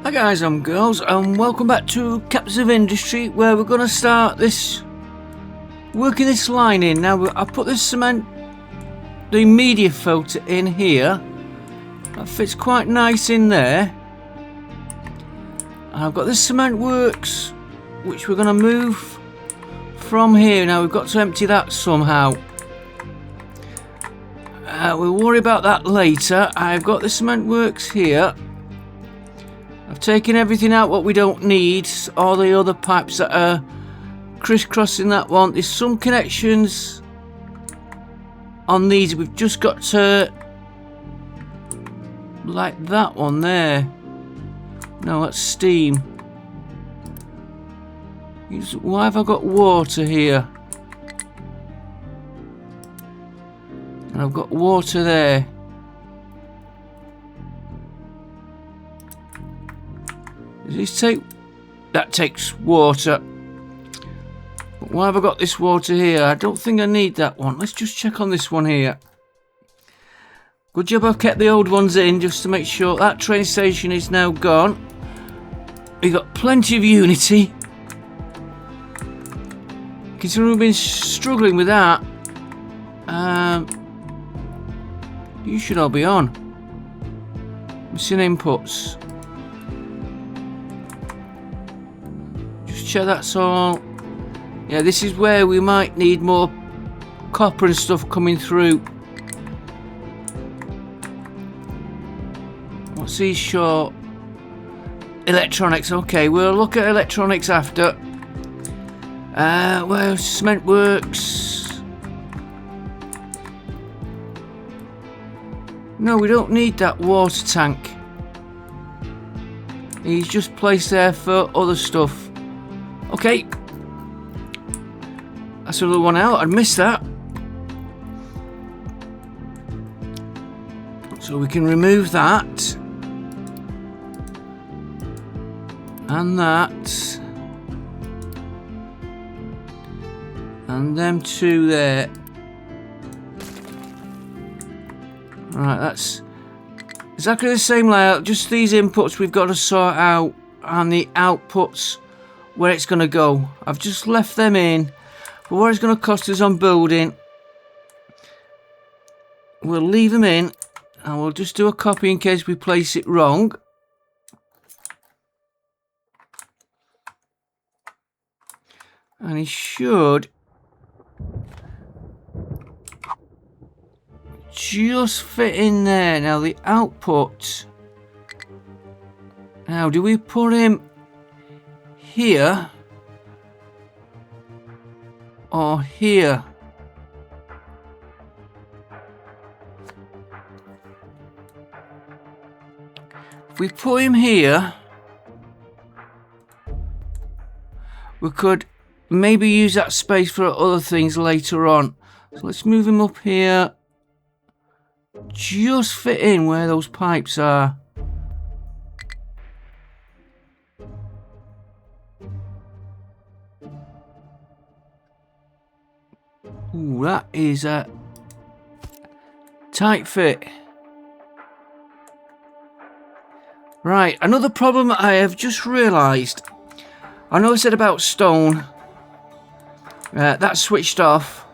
Hi guys and girls, and welcome back to Captains of Industry, where we're going to start working this line in. Now I put the media filter in here. That fits quite nice in there. And I've got this cement works, which we're going to move from here. Now we've got to empty that somehow. We'll worry about that later. I've got the cement works here. I've taken everything out what we don't need, all the other pipes that are crisscrossing that one. There's some connections on these we've just got to, like that one there. No, that's steam. Why have I got water here? And I've got water there. That takes water. But why have I got this water here? I don't think I need that one. Let's just check on this one here. Good job I've kept the old ones in just to make sure. That train station is now gone. We've got plenty of unity. Considering we've been struggling with that. You should all be on. Missing inputs. Check that's all. Yeah, this is where we might need more copper and stuff coming through. What's these short? Electronics. Okay, we'll look at electronics after. Where cement works. No, we don't need that water tank. He's just placed there for other stuff. Okay, that's another one out. I'd missed that. So we can remove that. And that. And them two there. Right, that's exactly the same layout. Just these inputs we've got to sort out. And the outputs where it's going to go. I've just left them in for what it's going to cost us on building. We'll leave them in and we'll just do a copy in case we place it wrong. And it should just fit in there. Now the output. Now do we put him here or here? If we put him here, we could maybe use that space for other things later on. So let's move him up here. Just fit in where those pipes are. Ooh, that is a tight fit. Right, another problem I have just realised. I know I said about stone. That's switched off.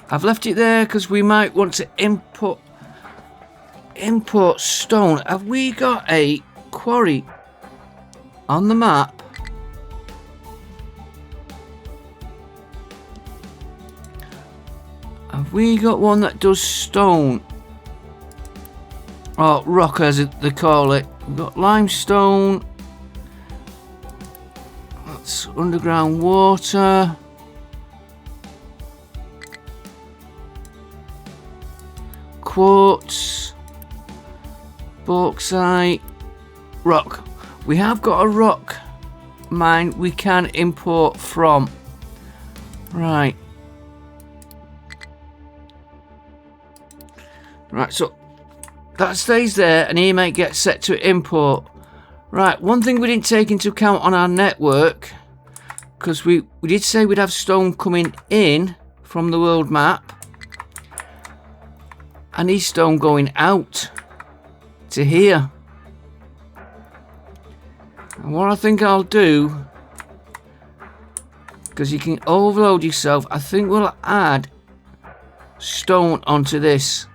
I've left it there because we might want to import stone. Have we got a quarry on the map? Have we got one that does stone? Or rock as they call it. We've got limestone. That's underground water. Quartz. Bauxite. Rock. We have got a rock mine we can import from. Right. Right, so that stays there and he might get set to import. Right, one thing we didn't take into account on our network, because we did say we'd have stone coming in from the world map. I need stone going out to here. And what I think I'll do, because you can overload yourself, I think we'll add stone onto this.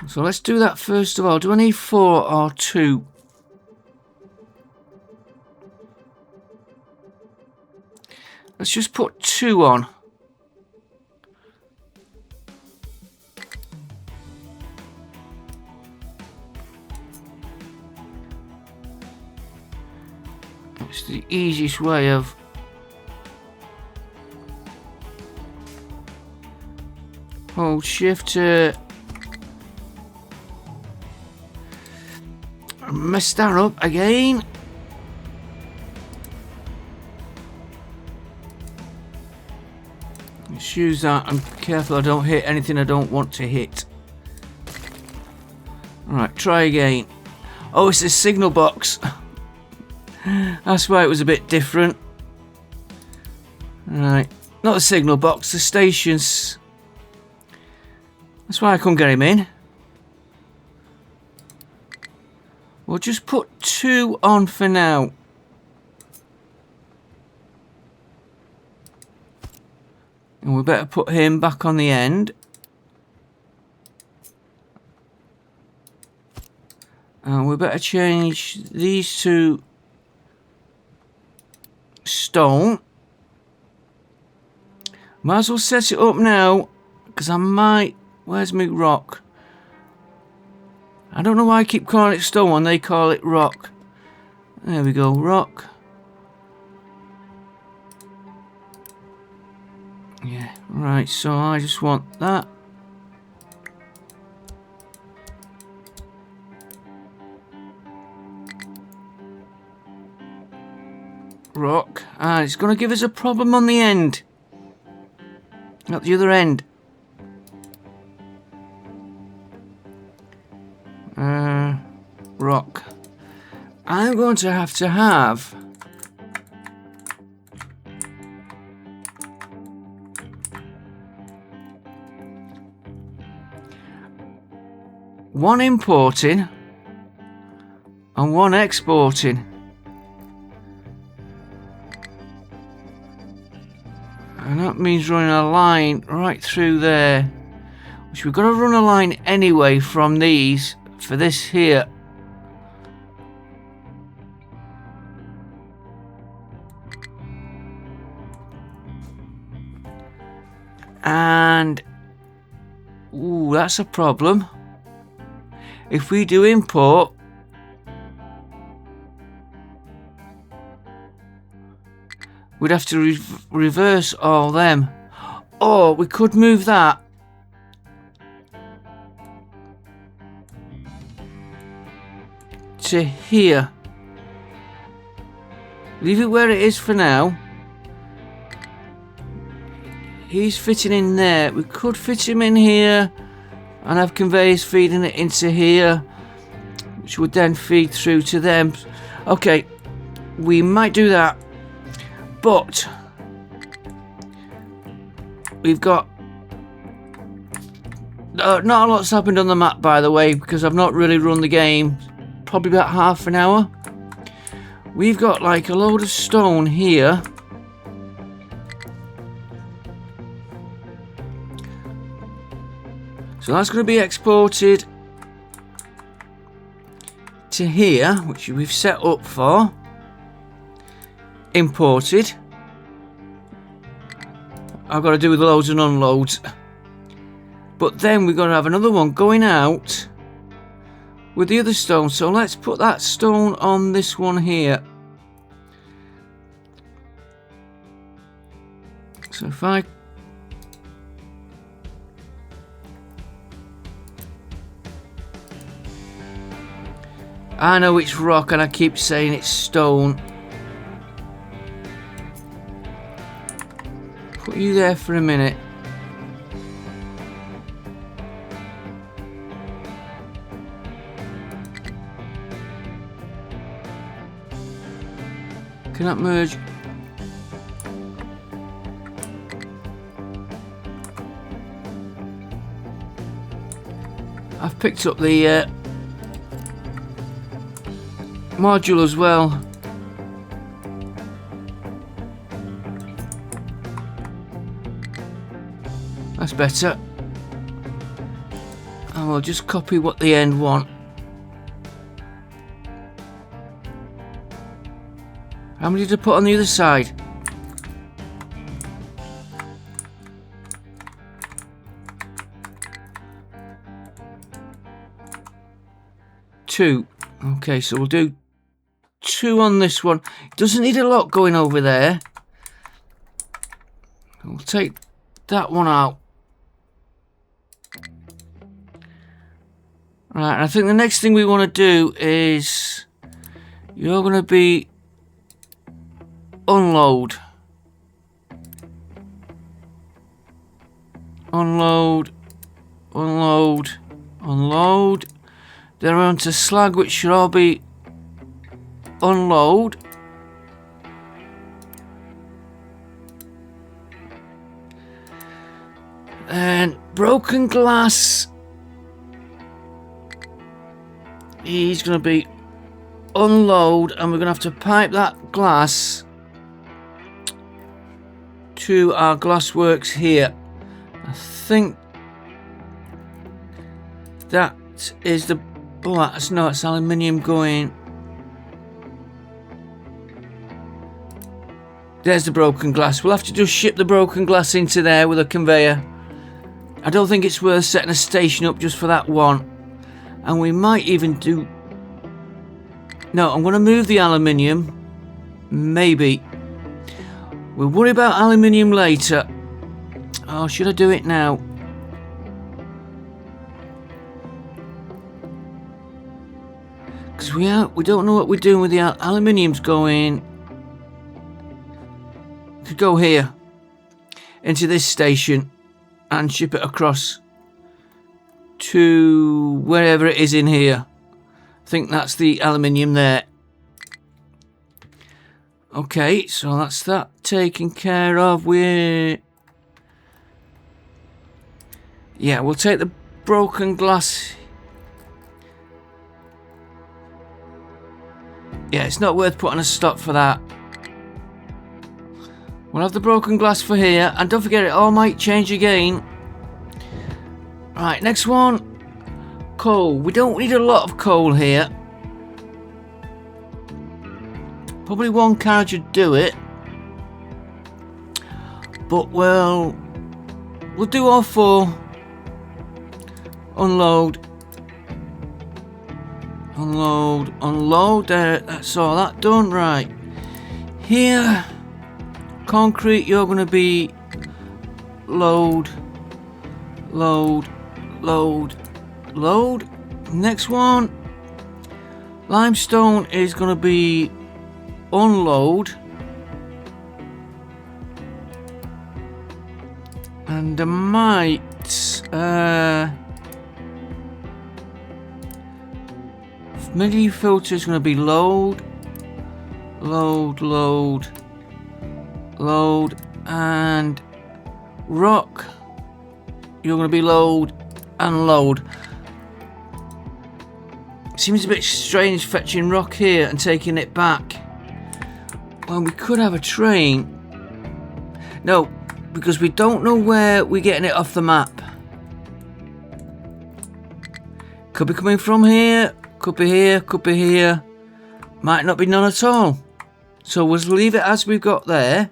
So let's do that first of all. Do I need 4 or 2? Let's just put 2 on. It's the easiest way of hold shift to mess that up again. Let's use that. I'm careful I don't hit anything I don't want to hit. Alright, try again. Oh, it's a signal box. That's why it was a bit different. Alright, not the signal box, the stations. That's why I couldn't get him in. We'll just put 2 on for now. And we better put him back on the end. And we better change these to stone. Might as well set it up now, because I might... Where's my rock? I don't know why I keep calling it stone when they call it rock. There we go, rock. Yeah, right, so I just want that. Rock. And it's going to give us a problem on the end. Not the other end. Rock. I'm going to have one importing and one exporting. And that means running a line right through there, which we've got to run a line anyway from these for this here. And ooh, that's a problem. If we do import, we'd have to reverse all them. Or we could move that to here. Leave it where it is for now. He's fitting in there. We could fit him in here and have conveyors feeding it into here, which would then feed through to them. Okay, we might do that. But we've got not a lot's happened on the map, by the way, because I've not really run the game. Probably about half an hour. We've got like a load of stone here. So that's going to be exported to here, which we've set up for. Imported. I've got to do with loads and unloads. But then we've got to have another one going out with the other stone. So let's put that stone on this one here. So if I know it's rock and I keep saying it's stone. Put you there for a minute. Can that merge? I've picked up the module as well. That's better. And we'll just copy what the end want. How many did I put on the other side? Two. Okay, so we'll do 2 on this one. Doesn't need a lot going over there. We'll take that one out. Right, and I think the next thing we want to do is you're going to be unload. Unload. Unload. Unload. Then we're on to slag, which should all be unload. And broken glass. He's going to be unload, and we're going to have to pipe that glass to our glass works here. I think that is the... Oh, no, it's aluminium going. There's the broken glass. We'll have to just ship the broken glass into there with a conveyor. I don't think it's worth setting a station up just for that one. And we might even do... No, I'm going to move the aluminium. Maybe. We'll worry about aluminium later. Oh, should I do it now? Because we don't know what we're doing with the aluminium's going. Could go here into this station and ship it across to wherever it is in here. I think that's the aluminium there. Okay, so that's that taken care of. Yeah, we'll take the broken glass. Yeah, it's not worth putting a stop for that. We'll have the broken glass for here, and don't forget it all might change again. Right, next one. Coal. We don't need a lot of coal here. Probably one carriage would do it. But we'll do all 4. Unload. Unload. Unload. There. That's all that done. Right. Here. Concrete. You're going to be load. Load. Load. Load. Next one. Limestone is going to be unload. And I might mini filter is going to be load. Load. Load. Load. And rock, you're going to be load and load. Seems a bit strange fetching rock here and taking it back. Well, we could have a train. No, because we don't know where we're getting it off the map. Could be coming from here, could be here, could be here. Might not be none at all. So we'll leave it as we've got there.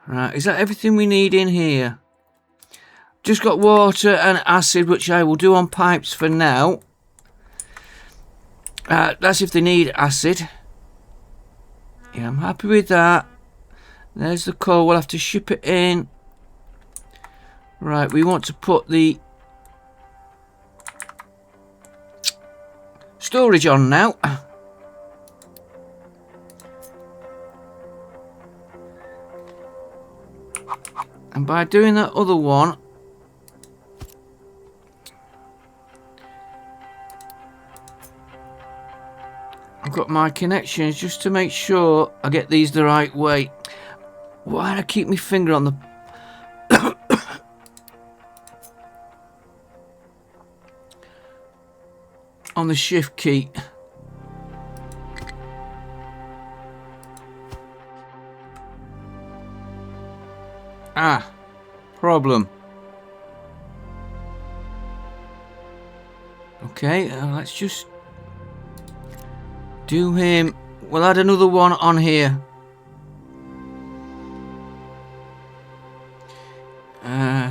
Right, is that everything we need in here? Just got water and acid, which I will do on pipes for now. That's if they need acid. Yeah, I'm happy with that. There's the coal. We'll have to ship it in. Right, we want to put the storage on now. And by doing that other one, I've got my connections just to make sure I get these the right way. Why do I keep my finger on the... on the shift key. Ah, problem. Okay, let's just do him. We'll add another one on here.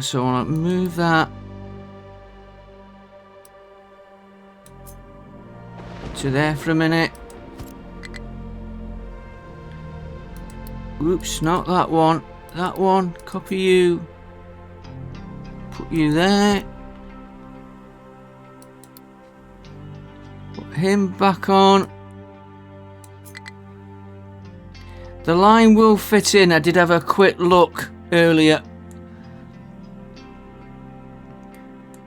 So I'll move that to there for a minute. Oops, not that one. That one. Copy you. Put you there. Put him back on. The line will fit in. I did have a quick look earlier.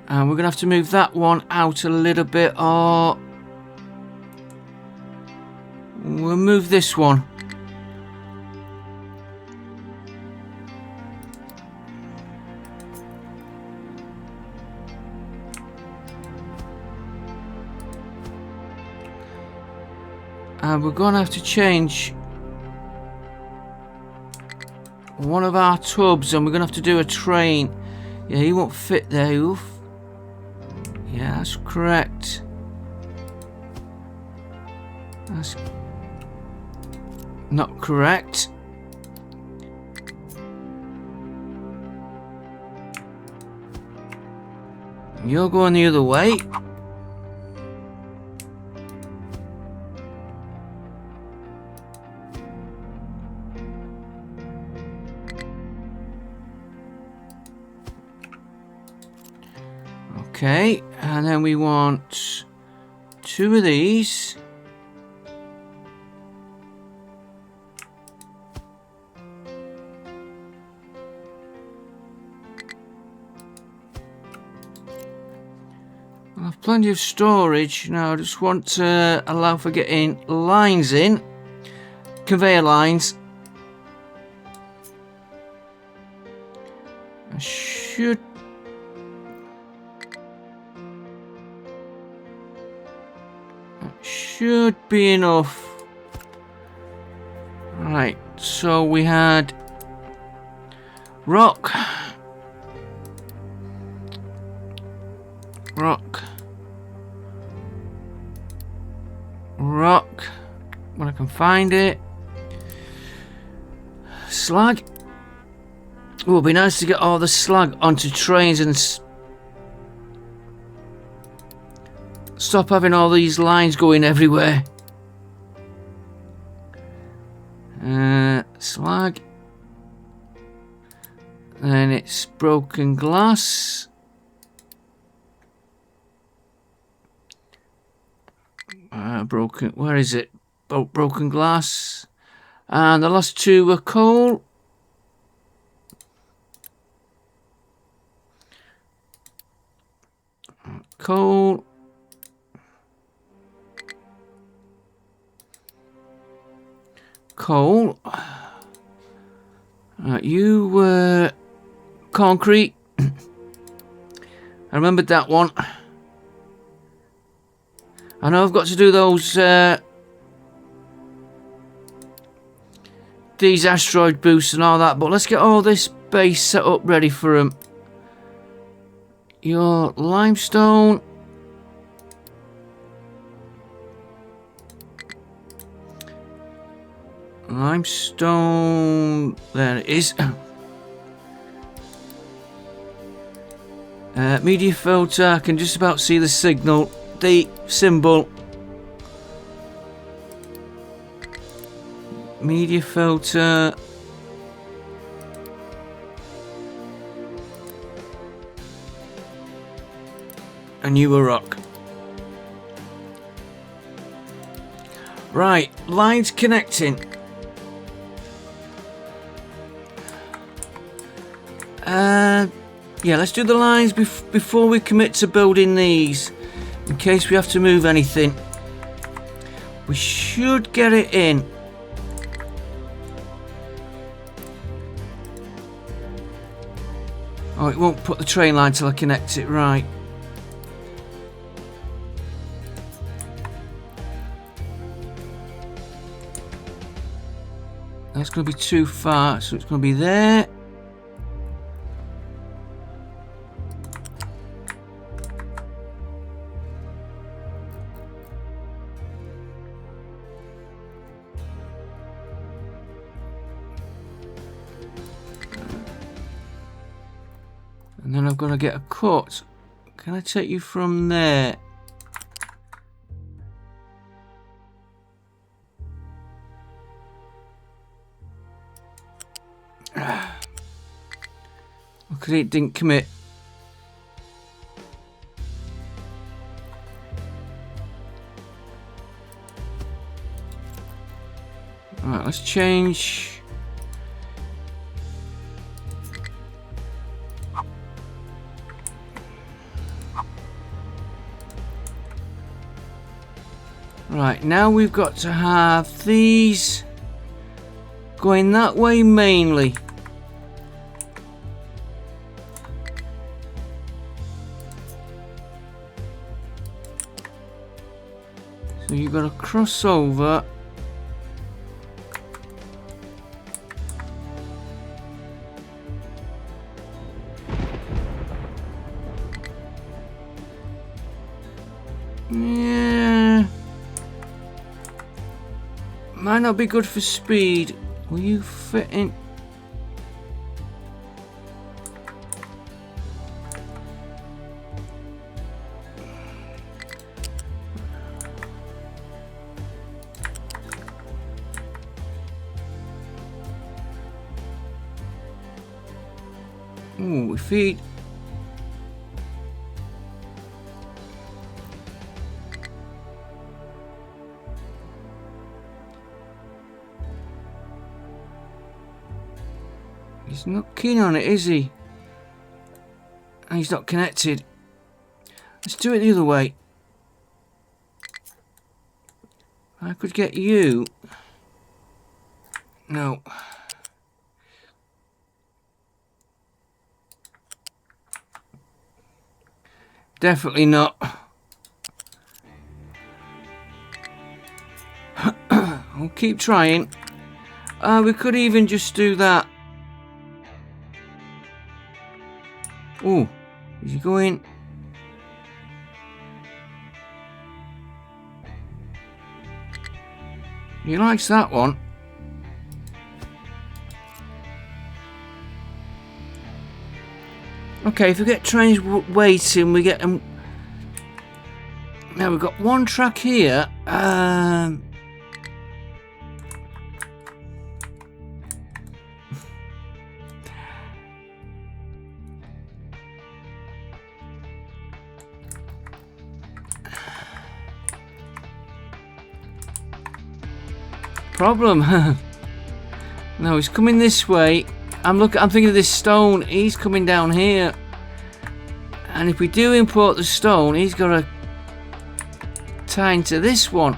And we're going to have to move that one out a little bit. Or we'll move this one. And we're going to have to change one of our tubs, and we're going to have to do a train. Yeah, he won't fit there. Oof. Yeah, that's correct. That's not correct. You're going the other way. Okay, and then we want 2 of these. I have plenty of storage. Now I just want to allow for getting lines in, conveyor lines. I should be enough. Right, so we had rock, when I can find it. Slag. Oh, it'd be nice to get all the slag onto trains and stop having all these lines going everywhere. Slag. Then it's broken glass. Broken. Where is it? Broken glass. And the last 2 were coal. Coal. Coal. You were concrete. I remembered that one. I know I've got to do those these asteroid boosts and all that, but let's get all this base set up ready for them. Your limestone. Limestone. There it is. Media filter. I can just about see the signal. The symbol. Media filter. And you were rock. Right, lines connecting. Yeah, let's do the lines before we commit to building these, in case we have to move anything. We should get it in. Oh, it won't put the train line till I connect it, right. That's going to be too far, so it's going to be there. And then I've got to get a cut. Can I take you from there? Okay, it didn't commit. Alright, let's change. Right, now we've got to have these going that way mainly. So you've got to cross over. Yeah. Might not be good for speed. Will you fit in? Ooh, we feed. He's not keen on it, is he? And he's not connected. Let's do it the other way. I could get you. No. Definitely not. I'll keep trying. We could even just do that. Oh, is he going? He likes that one. Okay, if we get trains waiting, we get them. Now we've got one track here. Problem. No, he's coming this way. I'm thinking of this stone. He's coming down here. And if we do import the stone, he's got to tie into this one.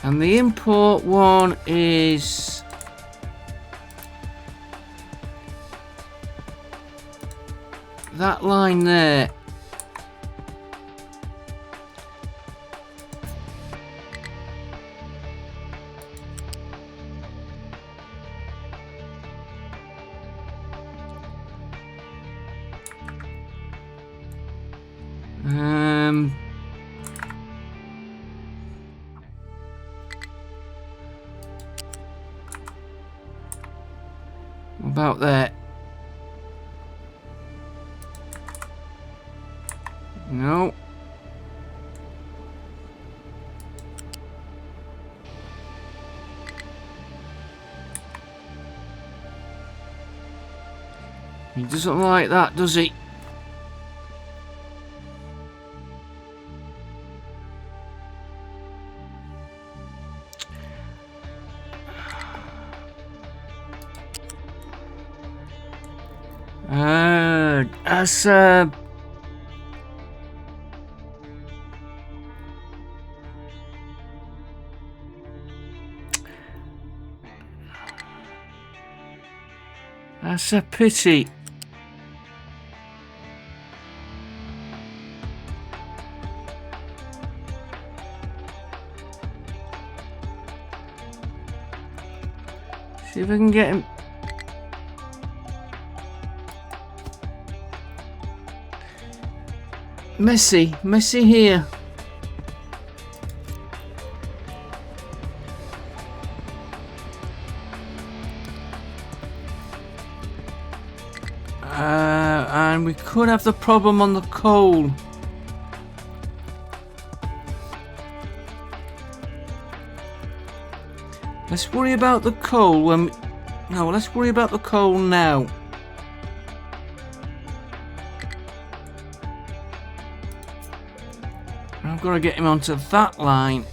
And the import one is that line there. About that. No. He doesn't like that, does he? That's a pity. See if I can get him. Messy here. And we could have the problem on the coal. Let's worry about the coal when... No, let's worry about the coal now. I've got to get him onto that line.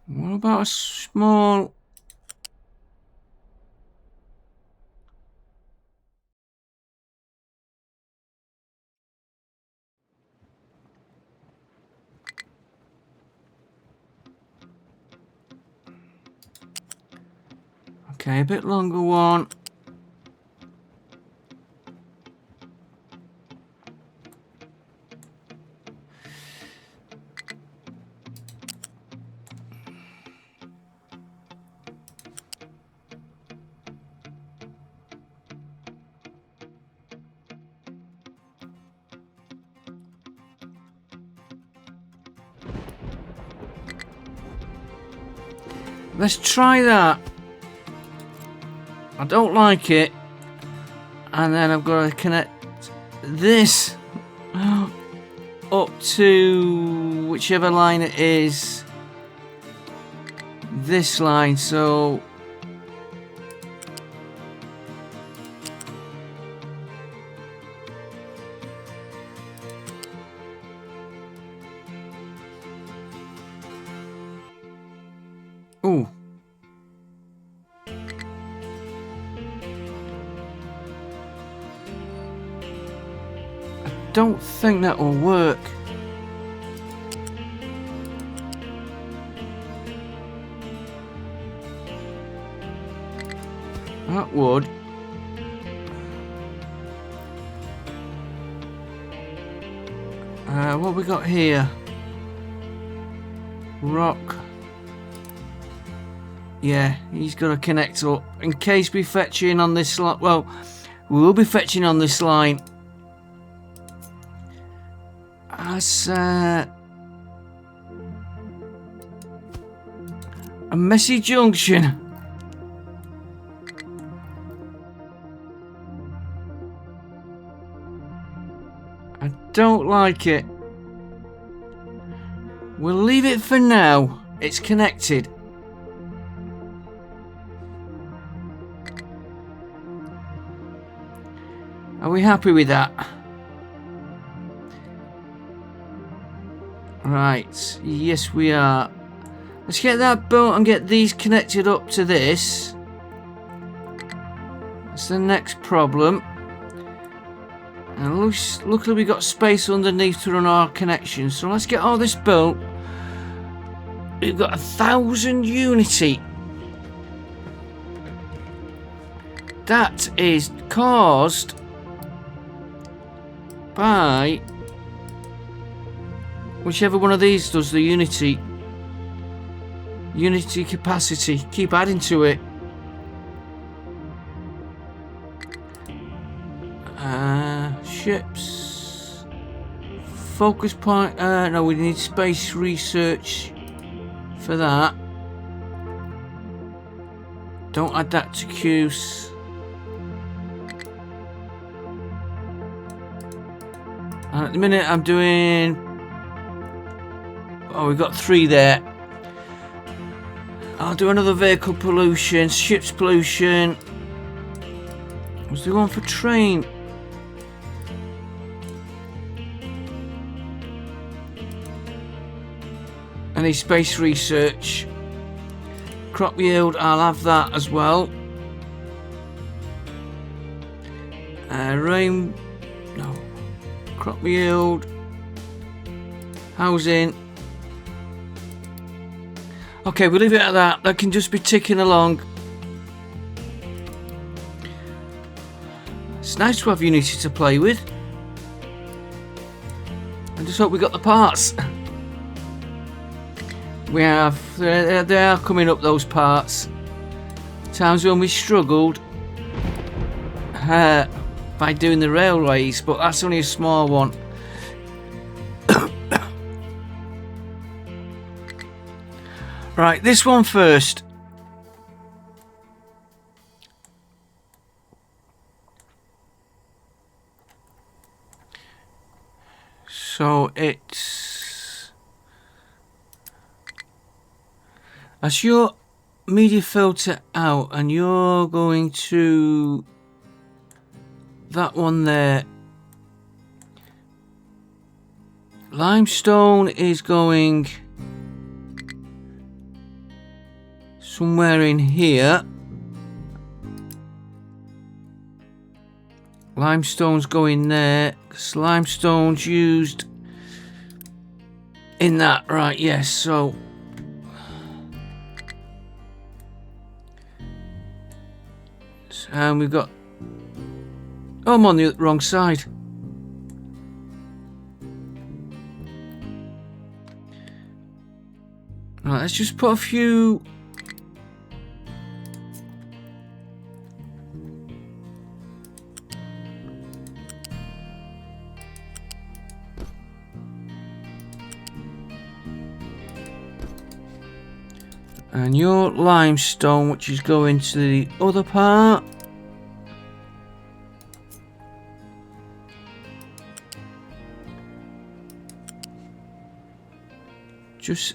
What about a small... Okay, a bit longer one. Let's try that. I don't like it. And then I've got to connect this up to whichever line it is. This line, so... Ooh. I don't think that will work. That would. What have we got here? Rock. Yeah, he's got to connect up. In case we fetch in on this line. Well, we will be fetching on this line. As a messy junction. I don't like it. We'll leave it for now. It's connected. Are we happy with that? Right, yes we are. Let's get that built and get these connected up to this. That's the next problem. And luckily we got space underneath to run our connections. So let's get all this built. We've got 1,000 unity. That is caused by whichever one of these does the unity capacity. Keep adding to it. Ships. Focus point. No, we need space research for that. Don't add that to queues. And at the minute I'm doing... Oh, we've got 3 there. I'll do another vehicle pollution, ships pollution. Was there one for train? Any space research. Crop yield, I'll have that as well. Rain... No. Crop yield. Housing. Okay, we'll leave it at that. That can just be ticking along. It's nice to have Unity to play with. I just hope we got the parts. We have. They are coming up, those parts. Times when we struggled by doing the railways, but that's only a small one. Right, this one first. So it's... That's your media filter out, and you're going to that one there. Limestone is going somewhere in here. Limestone's going there, because limestone's used in that, right, yes, so and we've got, oh, I'm on the wrong side. Right, let's just put a few and your limestone, which is going to the other part. Just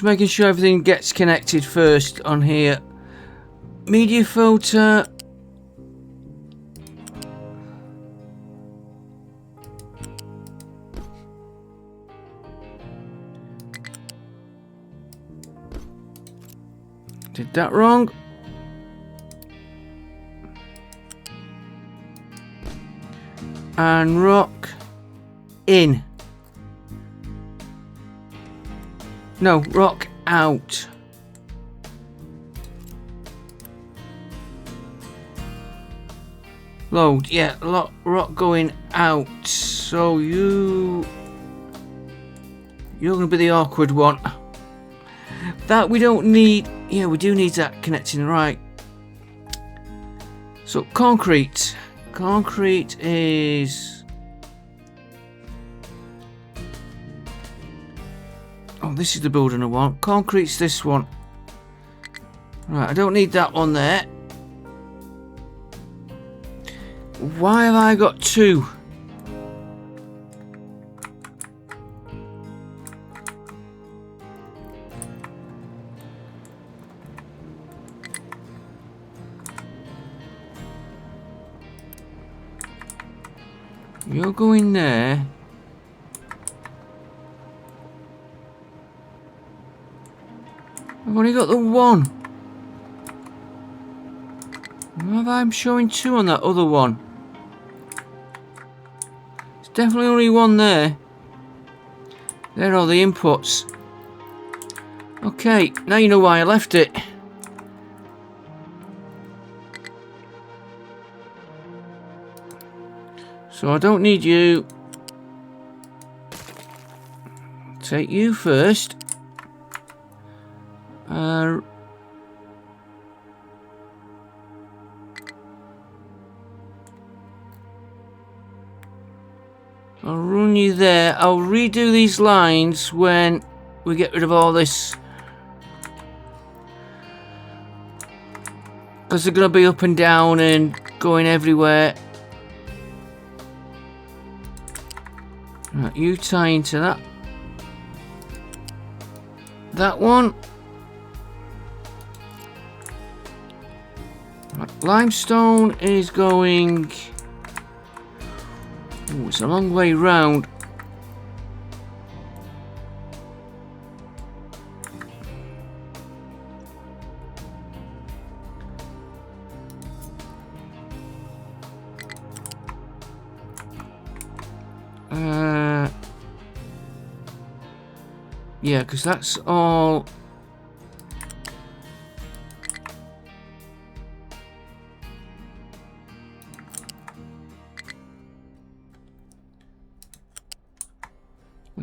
making sure everything gets connected first on here. Media filter. Did that wrong. And rock in. No, rock out. Load, yeah, rock going out. So you're gonna be the awkward one. That we don't need. Yeah, we do need that connecting, right. So concrete. Concrete is... Oh, this is the building I want. Concrete's this one. Right, I don't need that one there. Why have I got two? You're going there. I've only got the one. Why have I showing two on that other one? There's definitely only one there. There are the inputs. Okay, now you know why I left it. So I don't need you. Take you first. I'll run you there. I'll redo these lines when we get rid of all this. Because they're going to be up and down and going everywhere. Right, you tie into that. That one. Right, limestone is going... Ooh, it's a long way round. Yeah, because that's all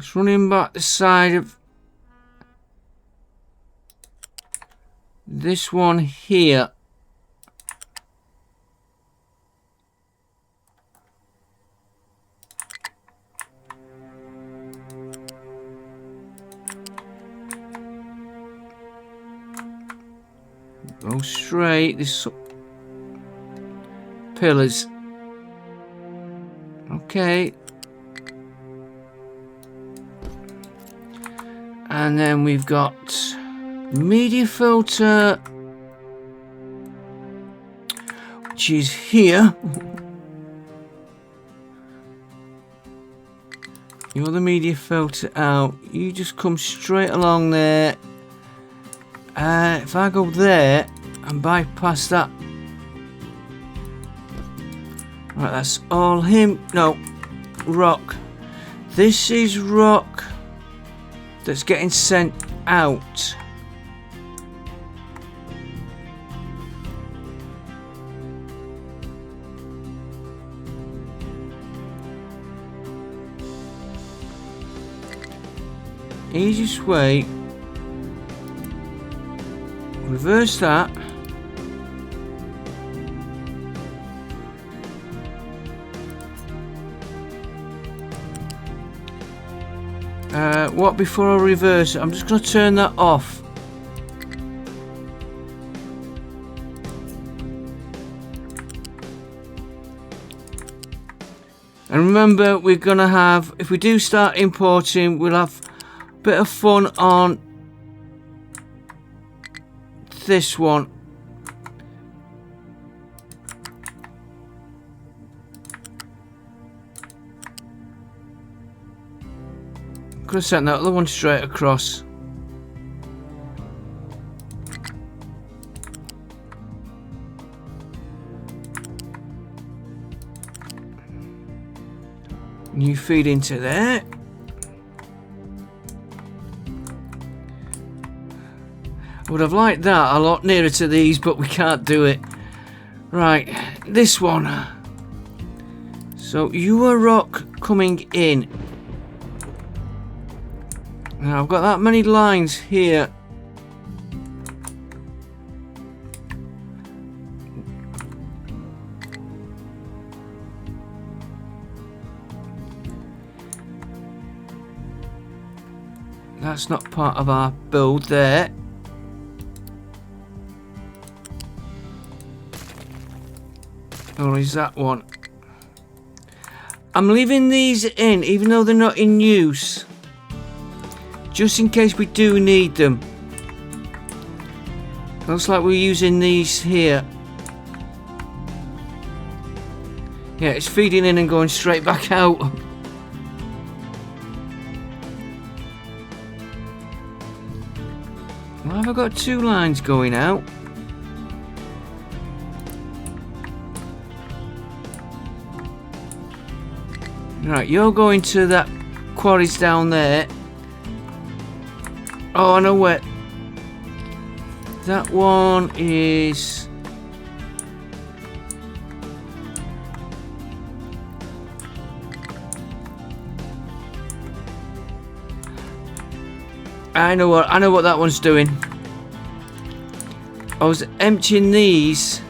Let's run him back the side of this one here. Go straight. This pillars. Okay. And then we've got media filter, which is here. You're the media filter out. You just come straight along there. If I go there and bypass that. Right, that's all him. No, rock. This is rock that's getting sent out. Easiest way, reverse that. What before I reverse it? I'm just going to turn that off. And remember, we're going to have, if we do start importing, we'll have a bit of fun on this one. Could have sent that other one straight across. You feed into there. I would have liked that a lot nearer to these, but we can't do it. Right, this one. So you are rock coming in. Now I've got that many lines here. That's not part of our build there. Or is that one? I'm leaving these in, even though they're not in use, just in case we do need them. Looks like we're using these here. Yeah, it's feeding in and going straight back out. Why have I got two lines going out? Right, you're going to that quarries down there. Oh, I know where. That one is. I know what that one's doing. I was emptying these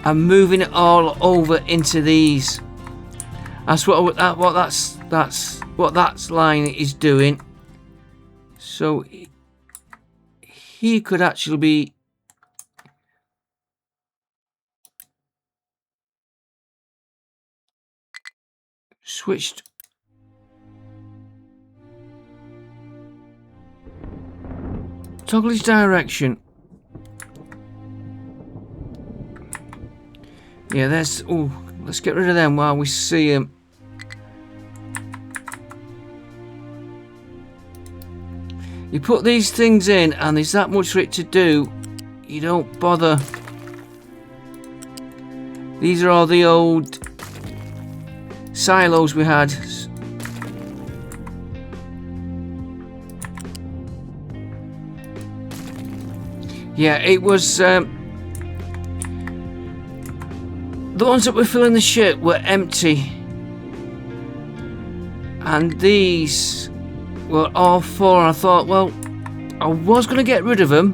and moving it all over into these. That's what that line is doing. So he could actually be switched. Toggle his direction. Yeah, there's. Oh, let's get rid of them while we see him. You put these things in, and there's that much for it to do. You don't bother. These are all the old silos we had. Yeah, it was. The ones that were filling the ship were empty. And these were all full, and I thought, well, I was going to get rid of them.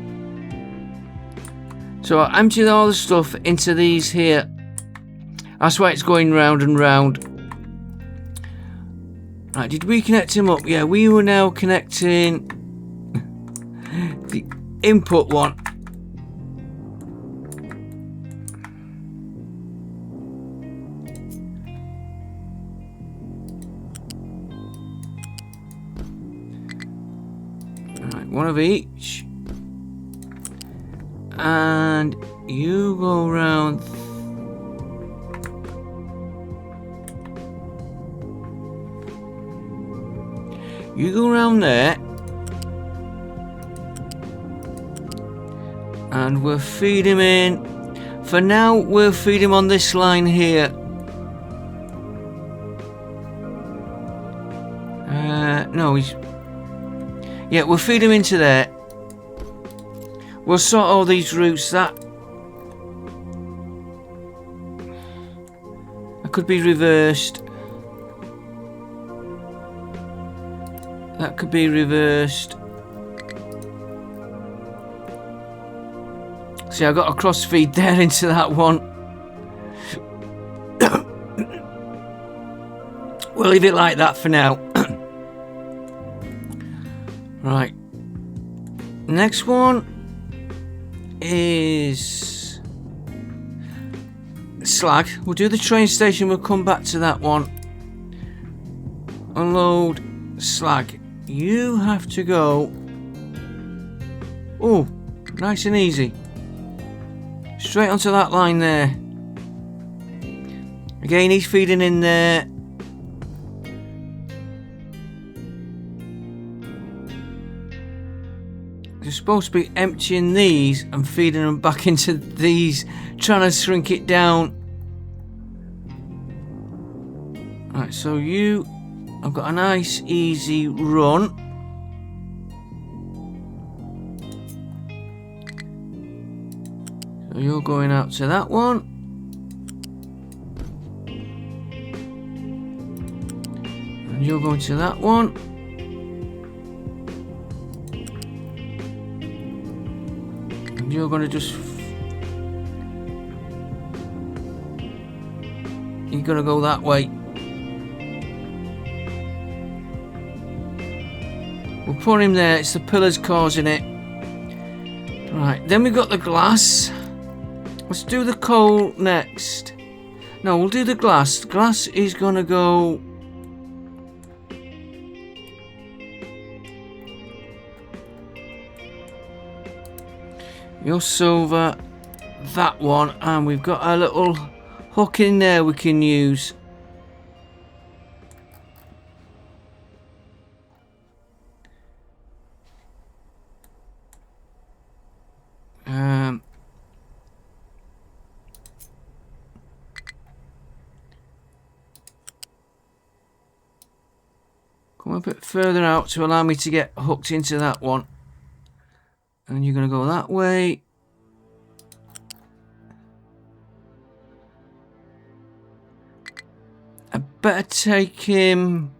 So I emptied all the stuff into these here. That's why it's going round and round. Right, did we connect him up? Yeah, we were now connecting the input one. Right, one of each. And you go around. You go around there. And we'll feed him in. For now, we'll feed him on this line here. No, he's... Yeah, we'll feed him into there. We'll sort all these routes. That could be reversed. That could be reversed. See, I got a cross feed there into that one. We'll leave it like that for now. Right. Next one is slag. We'll do the train station. We'll come back to that one. Unload slag. You have to go. Oh, nice and easy. Straight onto that line there. Again, he's feeding in there. You're supposed to be emptying these and feeding them back into these, trying to shrink it down. Right, so I've got a nice easy run. So you're going out to that one. And you're going to that one. And you're going to just... You're going to go that way. We'll put him there. It's the pillars causing it. Right, then we've got the glass. Let's do the coal next. No, we'll do the glass. The glass is going to go... Your silver, that one, and we've got a little hook in there we can use. Come a bit further out to allow me to get hooked into that one. And you're going to go that way. I better take him...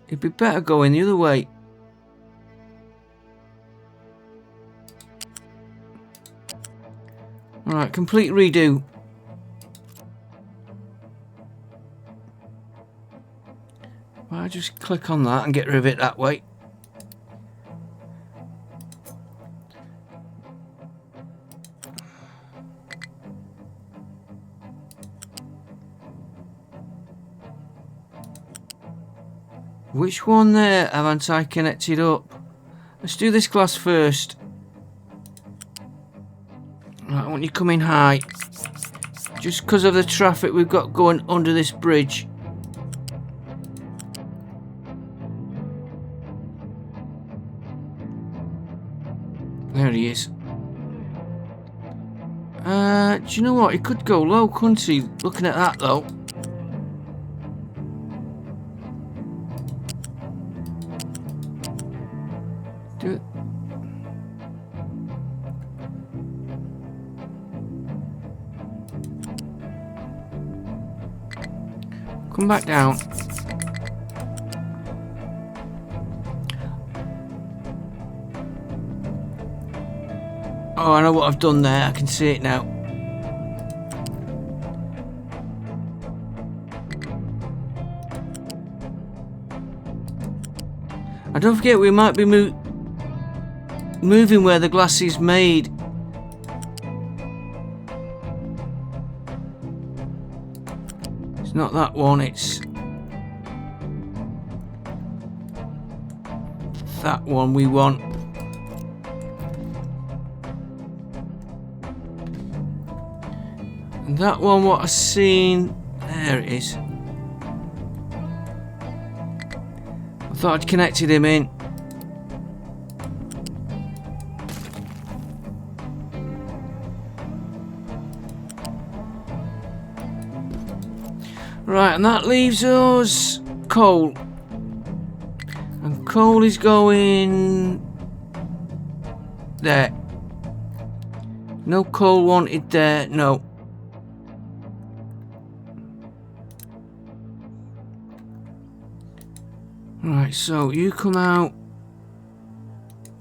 It'd be better going the other way. Alright, complete redo. Well, I just click on that and get rid of it that way. Which one there haven't I connected up? Let's do this glass first. Right, I want you coming high. Just because of the traffic we've got going under this bridge. There he is. Do you know what? He could go low, couldn't he? Looking at that though. Do it. Come back down. Oh, I know what I've done there. I can see it now. And don't forget, we might be moving where the glass is made. It's not that one, it's that one we want. And that one, what I've seen, there it is. I thought I'd connected him in. Right, and that leaves us coal. And coal is going there. No coal wanted there, no. Right, so you come out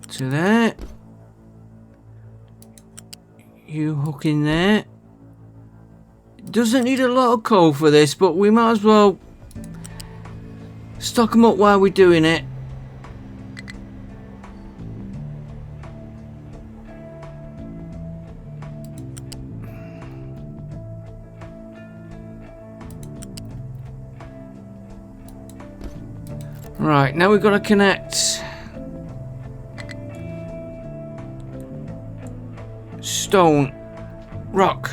to there. You hook in there. Doesn't need a lot of coal for this, but we might as well stock them up while we're doing it. Right, now we've got to connect stone, rock,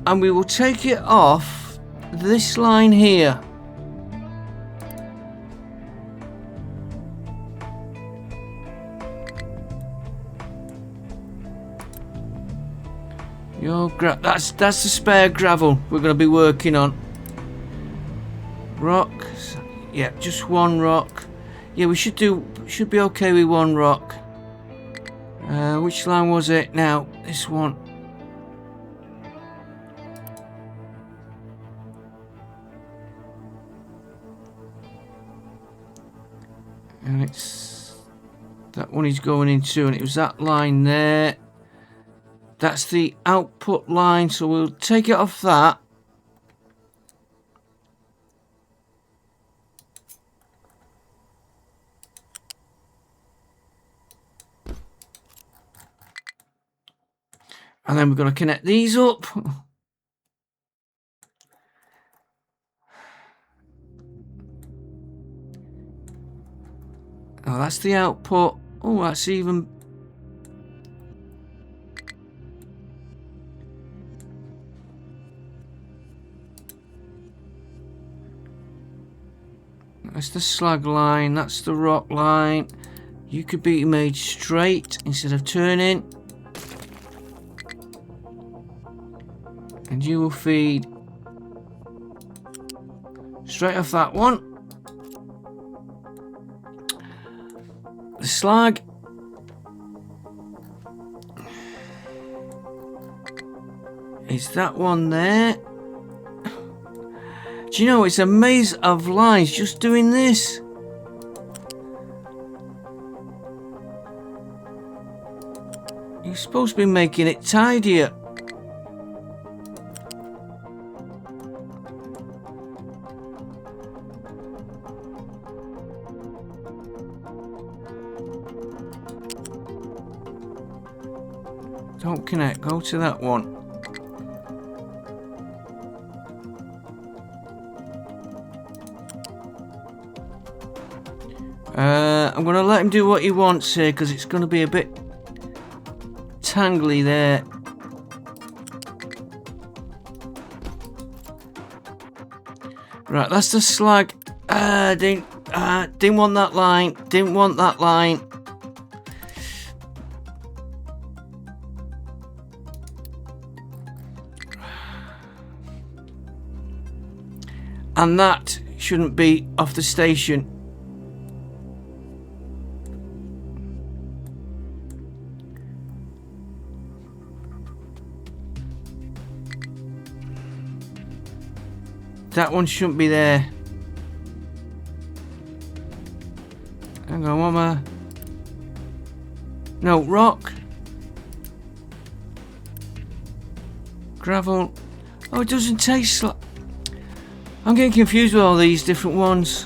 and we will take it off this line here. That's the spare gravel we're going to be working on. Rock. Yeah, just one rock. Yeah, we should be okay with one rock. Which line was it now? This one. And it's that one is going into, and it was that line there. That's the output line, so we'll take it off that. And then we're going to connect these up. Oh, that's the output. Oh, that's even... That's the slag line. That's the rock line. You could be made straight instead of turning. And you will feed straight off that one. The slag is that one there. Do you know, it's a maze of lines just doing this. You're supposed to be making it tidier. Don't connect, go to that one. I'm going to let him do what he wants here because it's going to be a bit tangly there. Right, that's the slag. Didn't want that line. Didn't want that line. And that shouldn't be off the station. That one shouldn't be there. Hang on, one more. No, rock. Gravel. Oh, it doesn't taste like... I'm getting confused with all these different ones.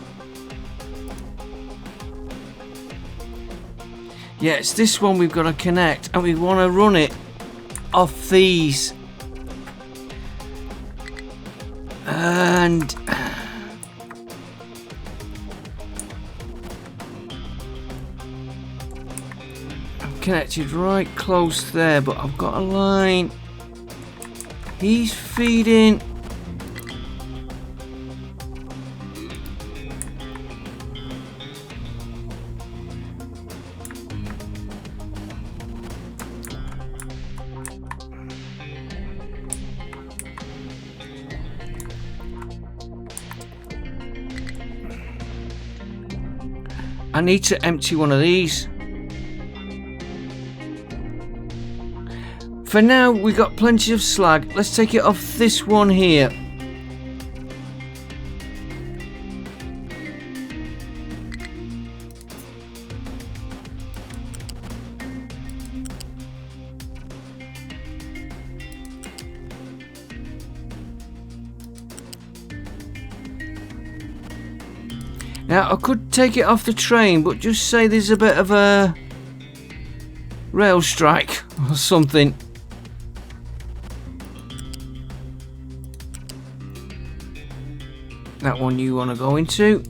Yeah, it's this one we've got to connect, and we want to run it off these. And... I'm connected right close there, but I've got a line. He's feeding. I need to empty one of these. For now, we got plenty of slag. Let's take it off this one here. Now, I could take it off the train, but just say there's a bit of a rail strike or something. That one you want to go into.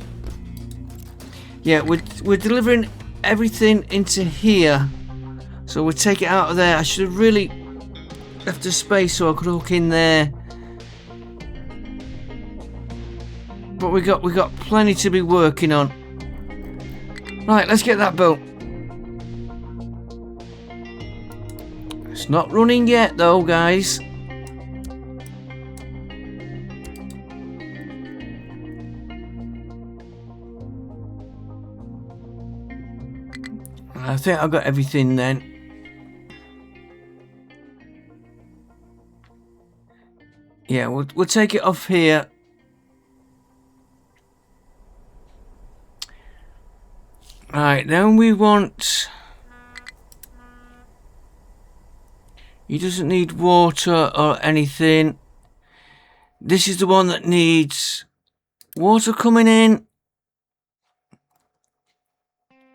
Yeah, we're delivering everything into here. So we'll take it out of there. I should have really left a space so I could hook in there. But we got plenty to be working on. Right, let's get that built. It's not running yet though, guys. I think I've got everything then. Yeah, we'll take it off here. Right, then we want... He doesn't need water or anything. This is the one that needs water coming in.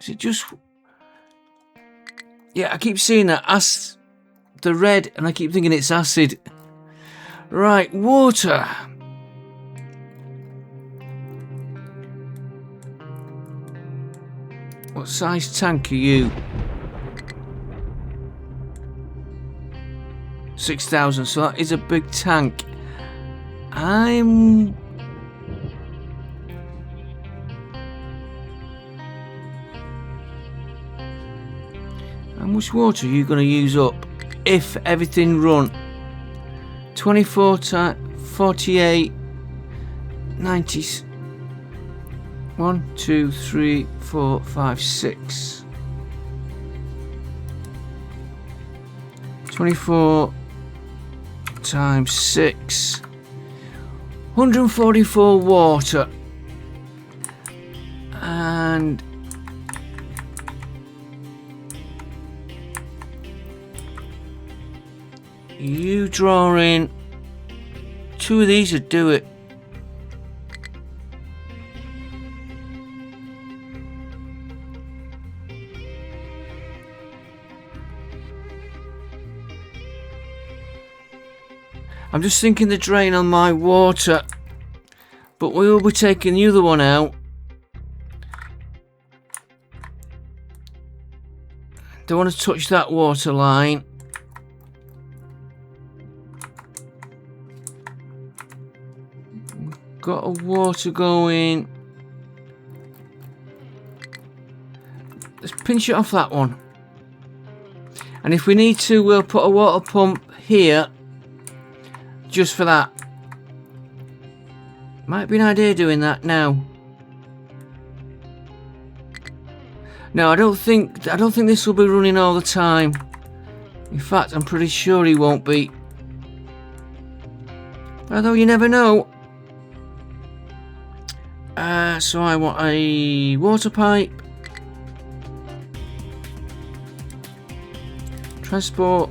Is it just... Yeah, I keep seeing that the red, and I keep thinking it's acid. Right, water. What size tank are you? 6,000, so that is a big tank. How much water are you going to use up if everything run? 24 times 48, 90. 1, 2, 3, 4, 5, 6. 24 times 6. 144 water. And you draw in 2 of these would do it. I'm just thinking the drain on my water, but we will be taking the other one out. Don't want to touch that water line. Got a water going. Let's pinch it off that one. And if we need to, we'll put a water pump here. Just for that. Might be an idea doing that now. No, I don't think this will be running all the time. In fact, I'm pretty sure he won't be. Although you never know. So I want a water pipe, transport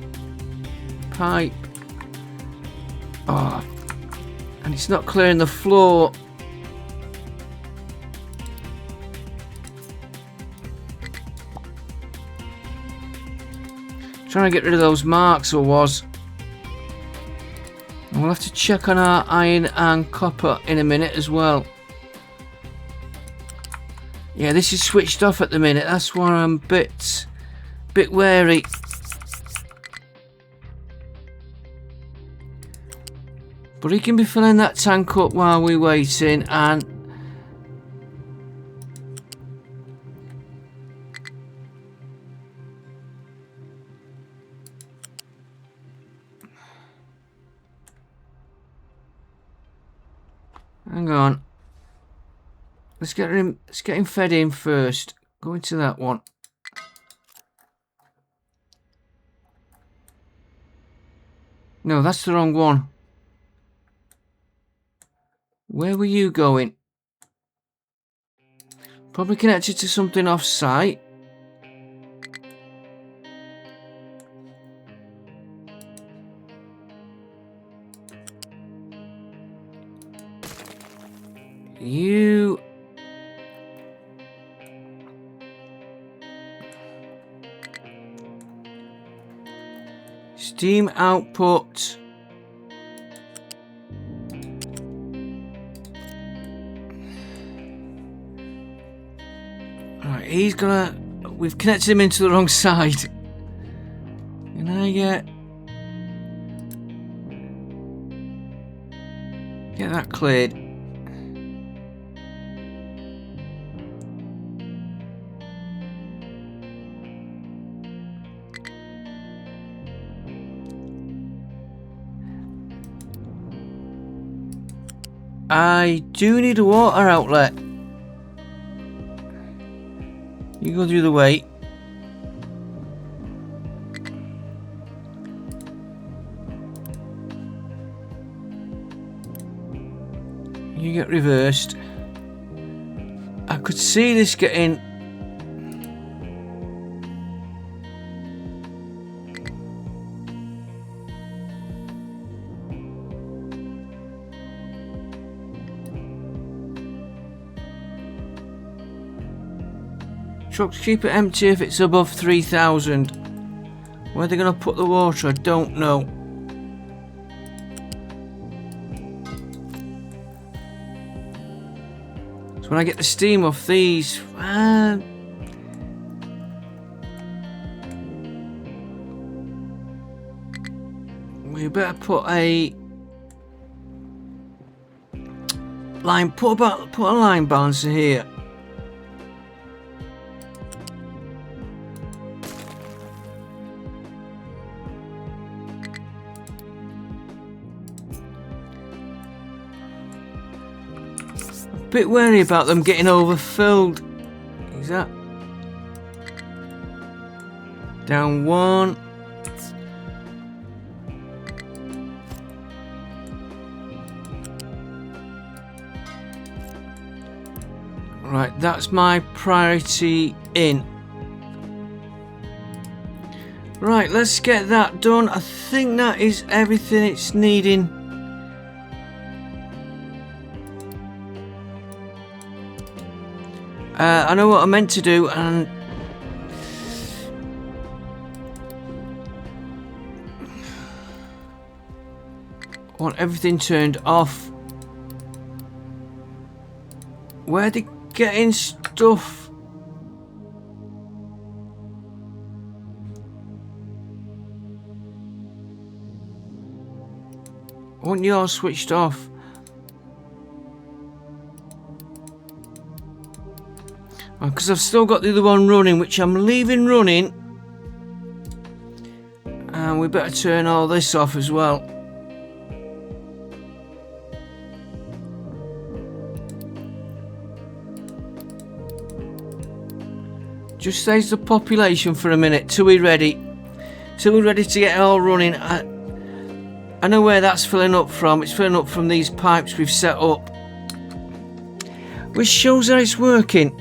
pipe. Oh, and it's not clearing the floor. Trying to get rid of those marks, or was. And we'll have to check on our iron and copper in a minute as well. Yeah, this is switched off at the minute. That's why I'm a bit wary. But he can be filling that tank up while we're waiting, and hang on. Let's get him fed in first. Go into that one. No, that's the wrong one. Where were you going? Probably connected to something off site. You... Steam output. Right, he's gonna... We've connected him into the wrong side. Can I get that cleared? I do need a water outlet. You go through the way. You get reversed. I could see this getting... Trucks keep it empty if it's above 3,000. Where they're going to put the water, I don't know. So when I get the steam off these... we better put a... line... Put a line balancer here. Bit wary about them getting overfilled. Is that down one? Right, that's my priority in. Right, let's get that done. I think that is everything it's needing. I know what I meant to do, and I want everything turned off. Where are they getting stuff? I want yours switched off. Because I've still got the other one running, which I'm leaving running. And we better turn all this off as well. Just saves the population for a minute till we're ready. Till we're ready to get it all running. I know where that's filling up from. It's filling up from these pipes we've set up. which shows that it's working.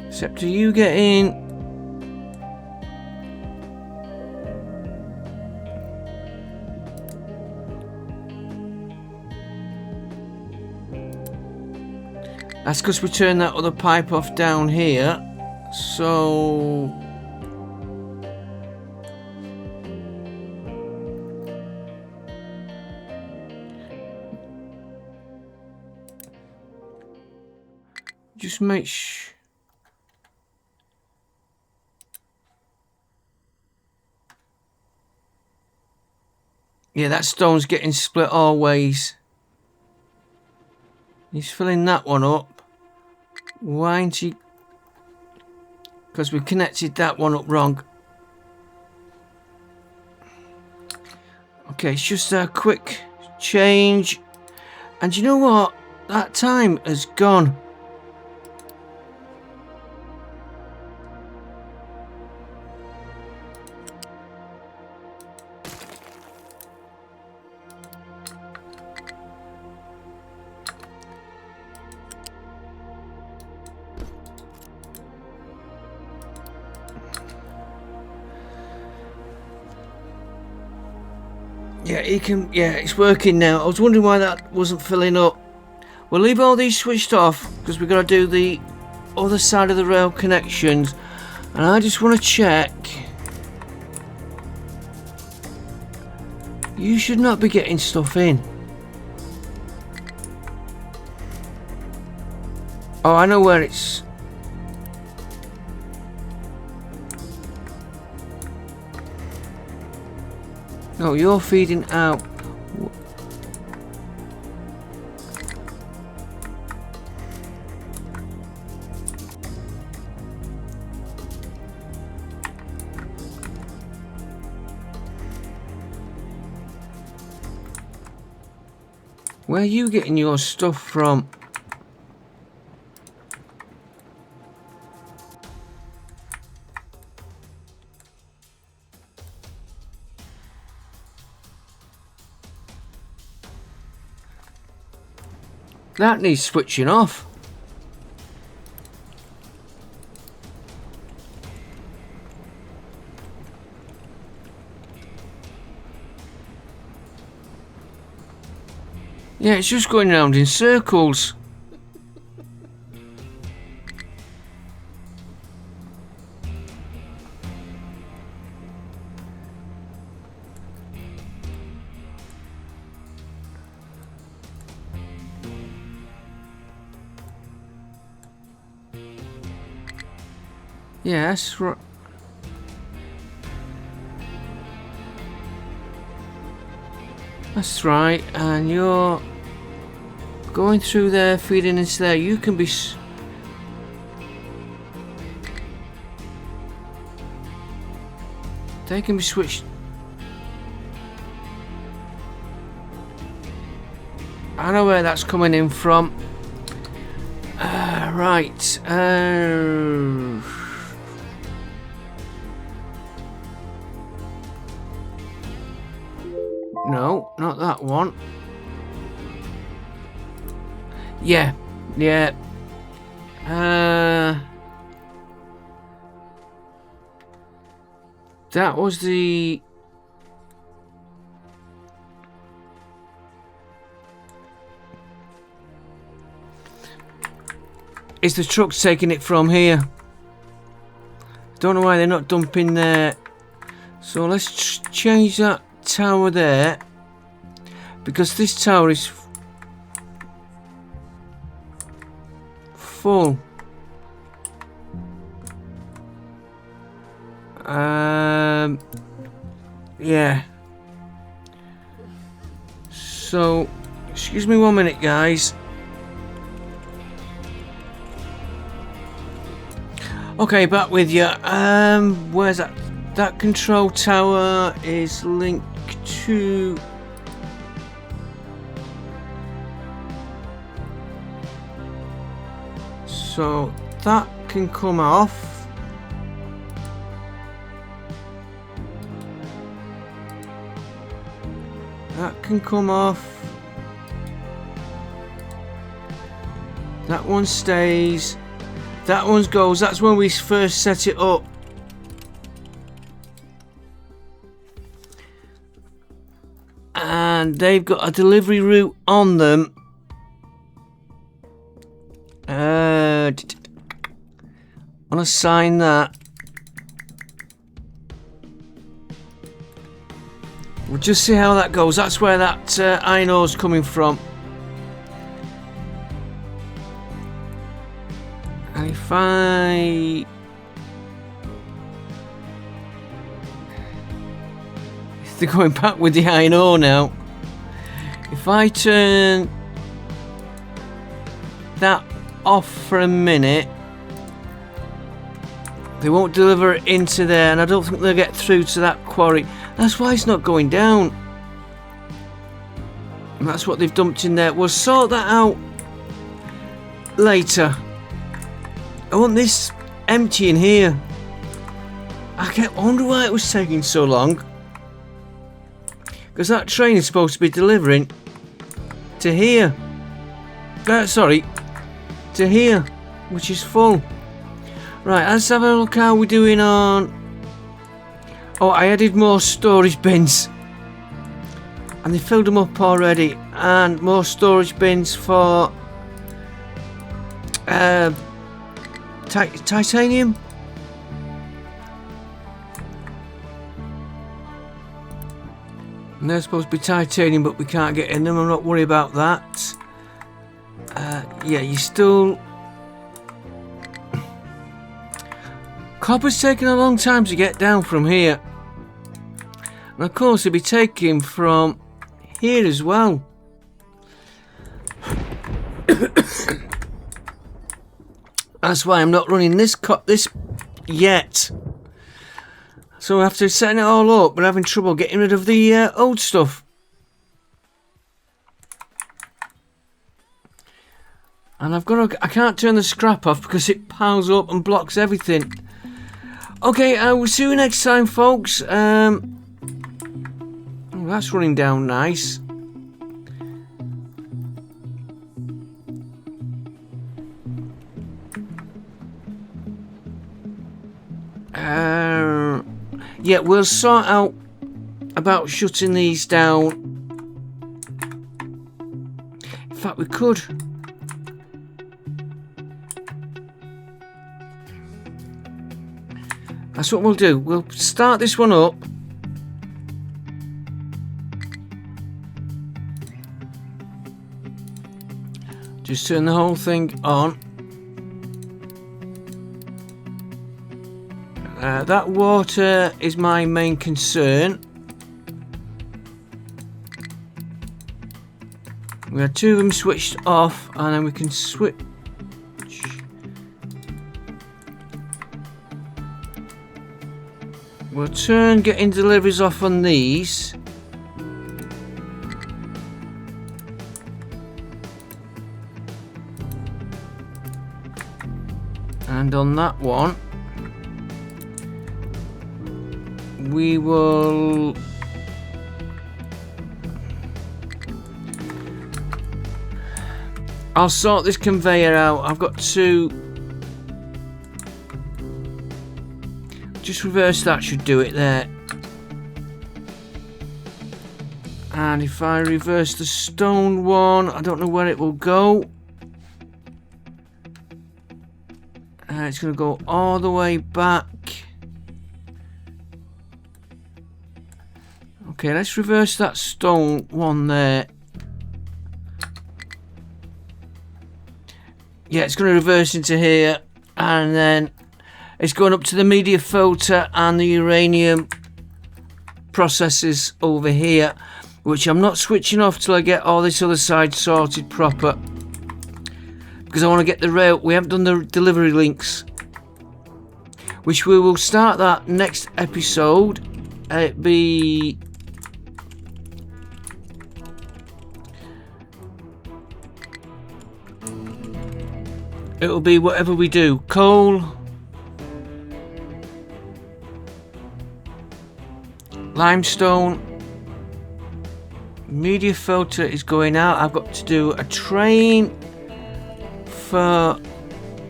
Except do you get in? That's because we turned that other pipe off down here. So just make sure. Yeah, that stone's getting split always. He's filling that one up. Why ain't he? Because we connected that one up wrong. Okay, it's just a quick change. And you know what? That time has gone. Yeah, he can. Yeah, it's working now. I was wondering why that wasn't filling up. We'll leave all these switched off because we've got to do the other side of the rail connections. And I just want to check. You should not be getting stuff in. Oh, I know where it's. No, you're feeding out. Where are you getting your stuff from? That needs switching off. Yeah, it's just going round in circles. Yeah, that's right. That's right, and you're going through there, feeding into there. You can be. They can be switched. I know where that's coming in from. Right. No, not that one. Yeah, yeah. That was the. Is the trucks taking it from here? Don't know why they're not dumping there. So let's change that tower there, because this tower is full. Yeah. So, excuse me 1 minute, guys. Okay, back with you. Where's that? That control tower is linked to. So that can come off. That can come off. That one stays. That one goes. That's when we first set it up. And they've got a delivery route on them. I want to sign that. We'll just see how that goes. That's where that iron ore's coming from. And if they're going back with the iron ore now. If I turn that off for a minute, they won't deliver it into there, and I don't think they'll get through to that quarry. That's why it's not going down. And that's what they've dumped in there. We'll sort that out later. I want this empty in here. I wonder why it was taking so long. Because that train is supposed to be delivering to here. Sorry, to here, which is full. Right, let's have a look how we're doing on... Oh, I added more storage bins. And they filled them up already. And more storage bins for... titanium? And they're supposed to be titanium, but we can't get in them. I'm not worried about that. Yeah, you still... Copper's taking a long time to get down from here. And of course, it'll be taking from here as well. That's why I'm not running this yet. So after setting it all up, we're having trouble getting rid of the old stuff. And I can't turn the scrap off because it piles up and blocks everything. Okay, I will see you next time, folks. Oh, that's running down nice. Yeah, we'll sort out about shutting these down. In fact, we could. That's what we'll do. We'll start this one up. Just turn the whole thing on. That water is my main concern. We have two of them switched off, and then we can switch. We'll turn getting deliveries off on these. And on that one, we will... I'll sort this conveyor out. I've got to... Just reverse that should do it there. And if I reverse the stone one, I don't know where it will go. It's going to go all the way back. Okay, let's reverse that stone one there. Yeah, it's going to reverse into here, and then it's going up to the media filter and the uranium processes over here, which I'm not switching off till I get all this other side sorted proper, because I want to get the rail. We haven't done the delivery links, which we will start that next episode. It'll be whatever we do. Coal, limestone, media filter is going out. I've got to do a train for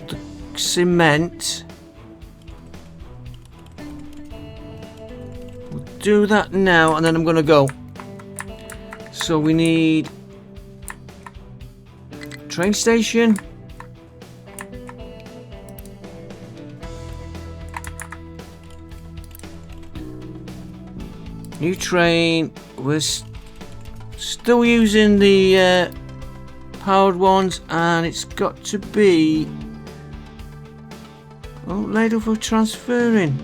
the cement. We'll do that now, and then I'm going to go. So we need train station. New train. We're still using the powered ones, and it's got to be ladle for transferring.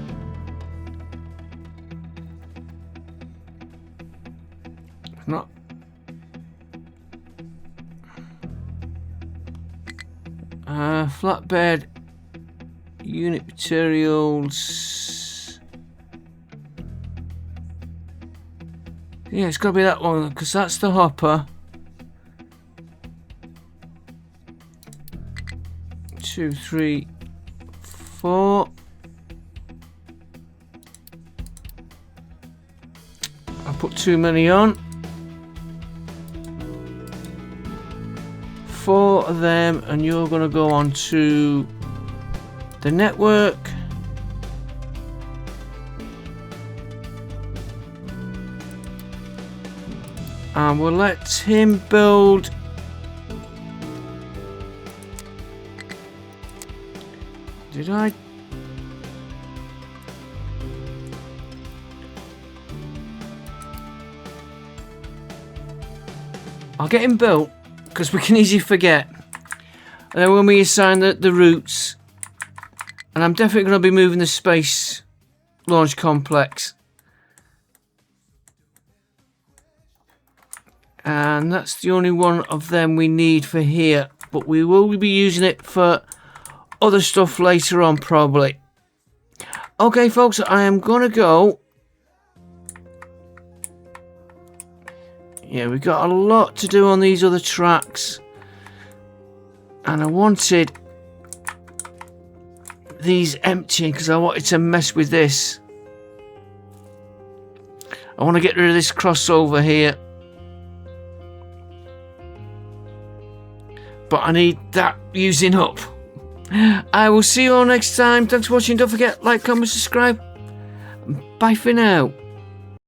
Not flatbed unit materials. Yeah, it's got to be that one because that's the hopper. 2, 3, 4. I put too many on. 4 of them, and you're going to go on to the network. And we'll let him build I'll get him built because we can easily forget. And then when we assign the routes, and I'm definitely going to be moving the space launch complex. And that's the only one of them we need for here. But we will be using it for other stuff later on, probably. Okay, folks, I am going to go. Yeah, we've got a lot to do on these other tracks. And I wanted these empty because I wanted to mess with this. I want to get rid of this crossover here. But I need that using up. I will see you all next time. Thanks for watching. Don't forget, like, comment, subscribe. Bye for now.